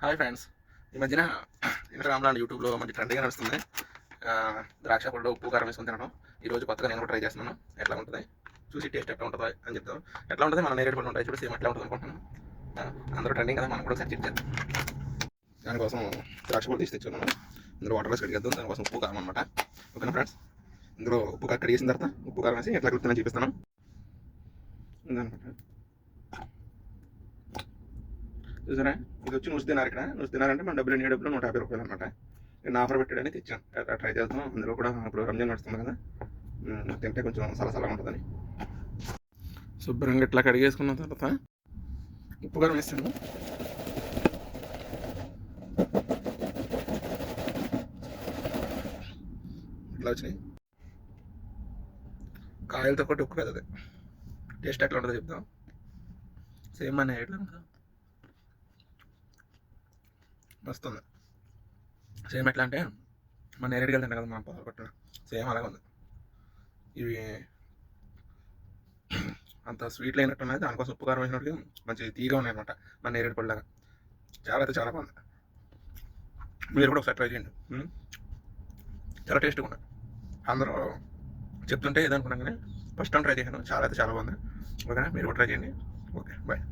Hi friends. ఈ మధ్యన ఇన్స్టాగ్రామ్లో అండ్ యూట్యూబ్లో మంచి ట్రెండింగ్గా నడుస్తుంది. ద్రాక్ష పళ్ళు ఉప్పు కారం వేసుకొని తినడం. ఈరోజు కొత్తగా నేను కూడా ట్రై చేస్తున్నాను. ఎట్లా ఉంటుంది చూసి టేస్ట్ ఎట్లా ఉంటుందో అని చెప్తాను. ఎట్లా ఉంటుంది మన నేరేడు పళ్ళు ఉంటాయి చూసి సేమ్ ఎట్లా ఉంటుంది అనుకుంటున్నాను. అందరూ ట్రెండింగ్ కదా, మనం కూడా సెర్చ్ చేద్దాం. దానికోసం ద్రాక్ష పళ్ళు తీసి తెచ్చుకున్నాను. ఇందులో వాటర్ వేసి కడిగేద్దాం. దానికోసం ఉప్పు కారం అనమాట. ఓకేనా ఫ్రెండ్స్, ఇందులో ఉప్పు కారం కడిగేసిన తర్వాత ఉప్పు కారం వేసి ఎట్లా కలుపుతుందని చూపిస్తాను. చూసారా, ఇది వచ్చి నువ్వు ఇక్కడ నువ్వు అంటే మన డబ్బులు ఎన్ని డబ్బులు 150 రూపాయలు అనమాట. నేను ఆఫర్ పెట్టాడని తెచ్చాను. అట్లా ట్రై చేద్దాం. అందులో కూడా ఇప్పుడు రంజాన్ నడుస్తుంది కదా, తింటే కొంచెం సలసలగా ఉంటుందని. శుభ్రంగా ఇట్లా కడిగేసుకున్న తర్వాత ఉప్పు కారం వేస్తాను. ఇట్లా వచ్చినాయి. కాయలతో పాటు ఉప్పు కదా, అది టేస్ట్ ఎట్లా ఉంటుందో చెప్తాం. సేమ్ అనే ఎట్లా ఉంటుందో వస్తుంది. సేమ్ ఎట్లా అంటే మన నేరేడుగా తింటాం కదా మనం పొలం పట్టిన, సేమ్ అలాగే ఉంది. ఇవి అంత స్వీట్ లేనట్టు ఉన్నాయి. దానికోసం ఉప్పు కారం వేసినట్టుగా మంచి తీగా ఉన్నాయి అనమాట మన నేరేడు పళ్ళగా. చాలా అయితే చాలా బాగుంది. మీరు కూడా ఒకసారి ట్రై చేయండి. చాలా టేస్ట్గా ఉన్నాయి. అందరూ చెప్తుంటే ఏదనుకున్నాం కానీ ఫస్ట్ టైం ట్రై చేశాను. చాలా అయితే చాలా బాగుంది. ఓకేనా, మీరు కూడా ట్రై చేయండి. Okay, bye.